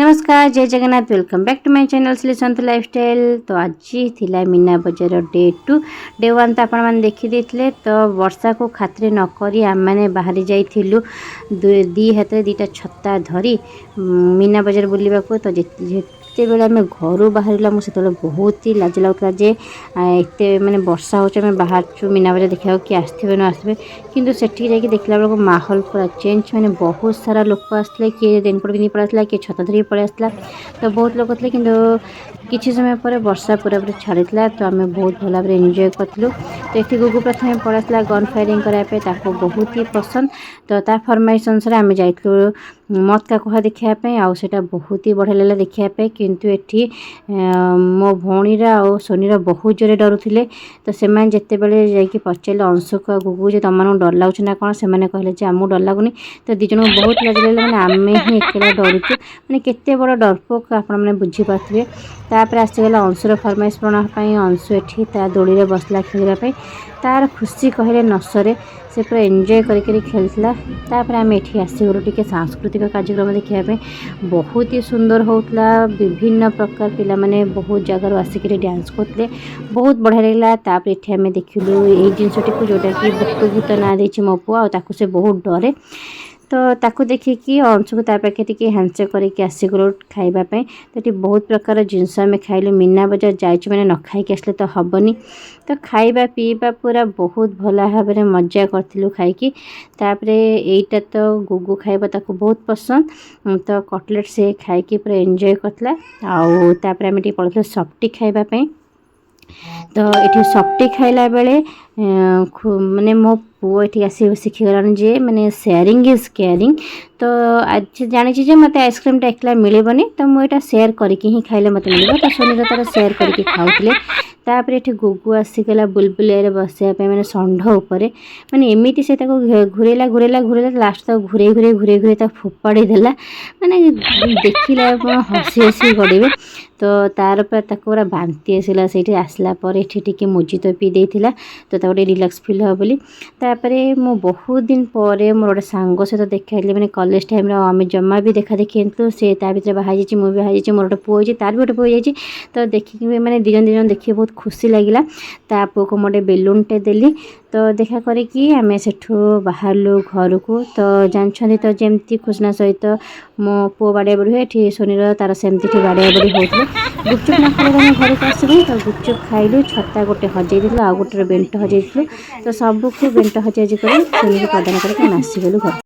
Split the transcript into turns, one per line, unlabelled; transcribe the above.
नमस्कार जय Jagannath welcome back to my channel Shri Sant lifestyle. तो आज थिला मीना बजार डे 2 डे 1 तो आपण मैंने देखी देते। तो वर्षा को खातिर नक आम मैंने बाहरी जाइलु दी हाथ दीटा छता धरी मीना बजार बुलवा को। तो जिते बेले आम घर बाहर मुझे बहुत ही लाज लगता जे एत मैंने वर्षा हो बाहर मीना बजार देखा कि आसवे न आसवे किंतु सेठी जाकि देखला बेलू माहौल पूरा चेंज मैंने बहुत सारा लोक आसते किए रेनकोट पिंधि पड़ा किए छता धरिक पड़े आसला। तो बहुत लोग थे कि किसी समय पर वर्षा पूरा पूरी छाड़ी तो आम बहुत भल भाव एंजॉय करूँ। तो ये गुगु प्रथम पड़ा गन फायरिंग करने बहुत ही पसंद। तो ता फरमाइश अनुसार आम जाइलु मत का कहा देखापी आटा बहुत ही बढ़िया लगे देखापी किंतु एठी मो भौणीर आ सोनीर बहुत जोरे डरुले। तो से जिते बड़े जाकि पचारे अंशुक गुगु तुम डर लगुच ना कौन से कहले आमको डर लगुनि। तो दिज बहुत लाज लगे मैंने आम ही एकेला डरुचु मैंने केते बड़ डरपोक आपने बुझीपारे। तापर आसीगला अंशुर फरमाइश पूरण अंशु एठी ता दोड़ी रे बसला खेलवाई तार खुशी कहले नसरे से पूरा एंजॉय करके खेलता। तापर आम एठी आसीगलु टिके सांस्कृतिक कार्यक्रम देखापी बहुत ही सुंदर होता विभिन्न प्रकार पिला माने बहुत जगार आसिक डांस करते बहुत बढ़िया लगला। तापर एठी आम देखिलु ये जिनसटी को जोटा कि बुक भूत ना देछि मो पुआ ताकू से बहुत डरे। तो ताकू देखिकी अंशु को तापाखे टी हैंडसेक करके आसीगलु खाइबापी। तो ये बहुत प्रकार जिनस आम खाइलु मीना बजार जाइए मैंने न खाई आसले तो हेनी। तो खाइबा पीवा पूरा बहुत भल भाव में मजा करूँ खाई। तापर यहीटा तो गुगु खाइबा ताकू बहुत पसंद। तो कटलेट से खाई पूरा एंजॉय करला। आउे आम पड़े सफ्टी खाइबापी। तो ये सफ्टी खाइला बेले माने मो पुओ ये आसी शिखीगला जे मैंने शेयरिंग इज केयरिंग। तो आज जानी मत आइसक्रीम टा एकला मिलबनी तो मुझे सेयार करके ही खाइले मत मिल। तो सोनी तार सेयार करके खाऊले। तापर ये गुगु आसीगला बुलबुलिया बसापी मैंने षंढ उपरे मैंने एमती से घूरेला घूरेला घूरेला लास्ट तक घूरे घूरे घूरे घूरे फोपाड़ी देला मैंने देखला हसी हसी गड़े। तो तार पूरा बांती आसला से आसला ये मोजित पी देला। तो गोटे रिलैक्स फील हो बोली। तापर मु बहुत दिन पर मोर गोटे सांग सहित देखा मैंने कॉलेज टाइम आम जमा भी देखा देखी से भर बाहर जा मुझे बाहर जा मोर गोटे पुओ हो तार भी गोटे पुओ हो। तो देखिए मैंने दिजन देखिए बहुत खुशी लगिला। ता पुओ को मोटे बेलूनटे देली। तो देखा करी आम सेठू बाहरलु घर को। तो जानते तो जमती खुशना सहित मो पुओ बाड़िया बड़ी हुए ये सोनीर तार सेमती बाड़िया बड़ी होते गुपचुप न खाई घर को आसबू। तो गुपचुप खाइलु छता गोटे हजेलु आ गोटे बेंट हजेलु। तो सबको बेंट हजे सोनी को प्रदान करके आसीगलु घर।